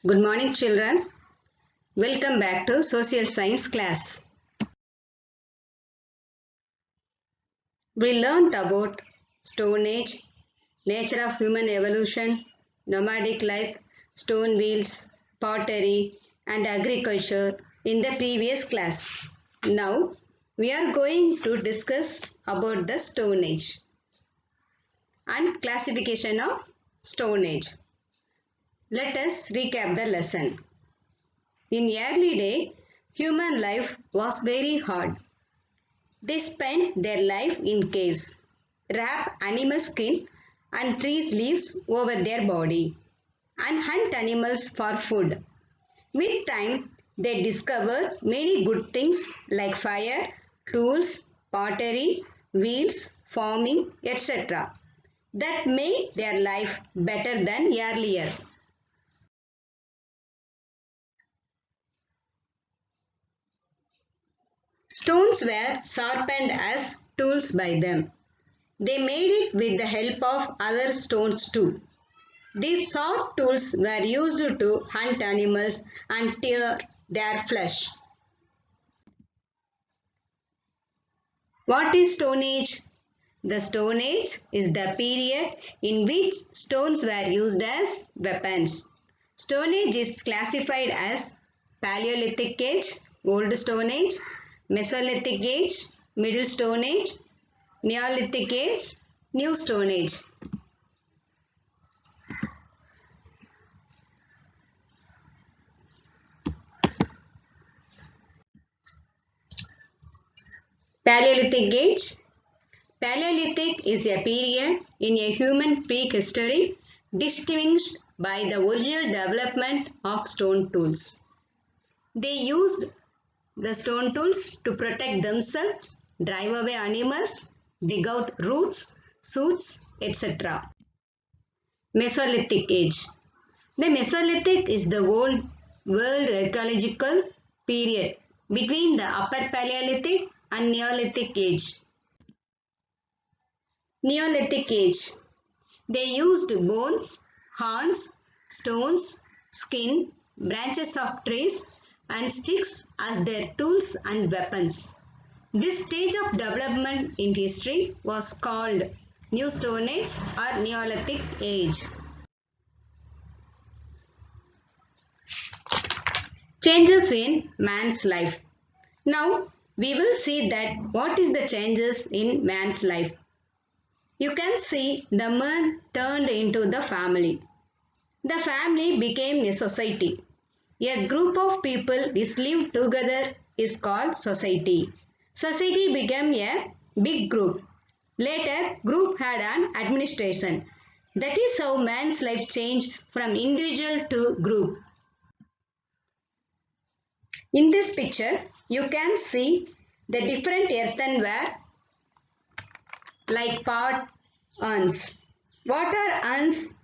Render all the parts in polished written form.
Good morning, children. Welcome back to Social Science class. We learned about Stone Age, nature of human evolution, nomadic life, stone wheels, pottery, and agriculture in the previous class. Now, we are going to discuss about the Stone Age and classification of Stone Age. Let us recap the lesson. In early day, human life was very hard. They spent their life in caves, wrap animal skin and trees leaves over their body, and hunt animals for food. With time, they discover many good things like fire, tools, pottery, wheels, farming, etc. that made their life better than earlier. Stones were sharpened as tools by them. They made it with the help of other stones too. These sharp tools were used to hunt animals and tear their flesh. What is Stone Age? The Stone Age is the period in which stones were used as weapons. Stone Age is classified as Paleolithic Age, Old Stone Age, Mesolithic Age, Middle Stone Age, Neolithic Age, New Stone Age. Paleolithic Age. Paleolithic is a period in a human prehistory distinguished by the original development of stone tools. They used the stone tools to protect themselves, drive away animals, dig out roots, shoots, etc. Mesolithic Age. The Mesolithic is the old world archaeological period between the Upper Paleolithic and Neolithic Age. Neolithic Age. They used bones, horns, stones, skin, branches of trees and sticks as their tools and weapons. This stage of development in history was called New Stone Age or Neolithic Age. Changes in man's life. Now we will see that what is the changes in man's life. You can see the man turned into the family. The family became a society. A group of people is lived together is called society. Society became a big group. Later, group had an administration. That is how man's life changed from individual to group. In this picture, you can see the different earthenware like pot, urns. What are urns?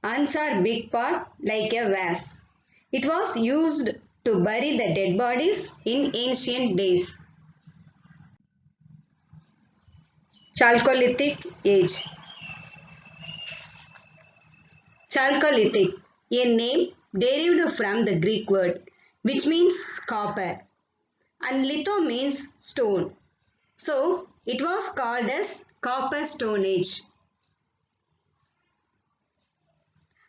Urns are big pot like a vase. It was used to bury the dead bodies in ancient days. Chalcolithic Age. Chalcolithic, a name derived from the Greek word which means copper, and litho means stone. So it was called as Copper Stone Age.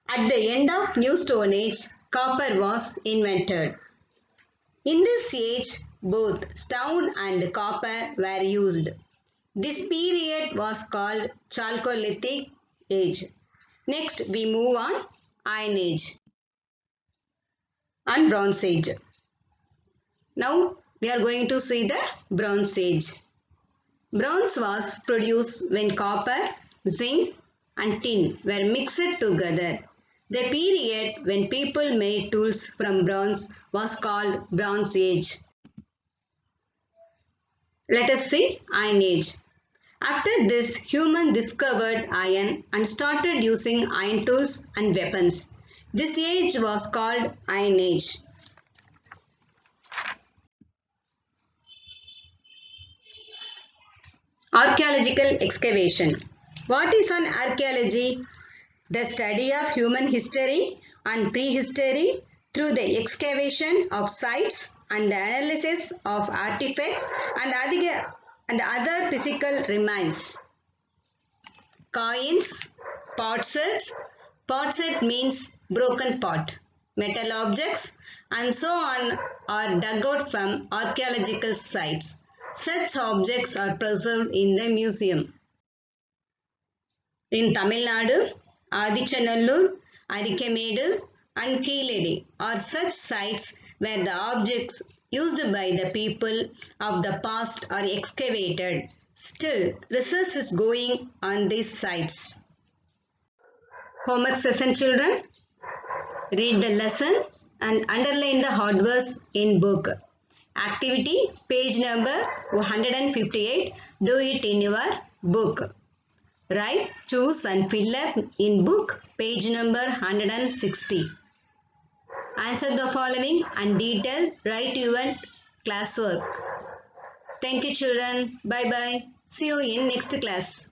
At the end of New Stone Age, copper was invented. In this age, both stone and copper were used. This period was called Chalcolithic Age. Next, we move on Iron Age and Bronze Age. Now, we are going to see the Bronze Age. Bronze was produced when copper, zinc and tin were mixed together. The period when people made tools from bronze was called Bronze Age. Let us see Iron Age. After this, humans discovered iron and started using iron tools and weapons. This age was called Iron Age. Archaeological excavation. What is an archaeology? The study of human history and prehistory through the excavation of sites and the analysis of artifacts and other physical remains. Coins, potsherds. Potsherd means broken pot. Metal objects and so on are dug out from archaeological sites. Such objects are preserved in the museum. In Tamil Nadu, Adichanallur, Arikamedu and Keeledi are such sites where the objects used by the people of the past are excavated. Still, research is going on these sites. Homework session, children. Read the lesson and underline the hard words in book. Activity page number 158. Do it in your book. Write, choose and fill up in book page number 160. Answer the following and detail write your classwork. Thank you children. Bye bye. See you in next class.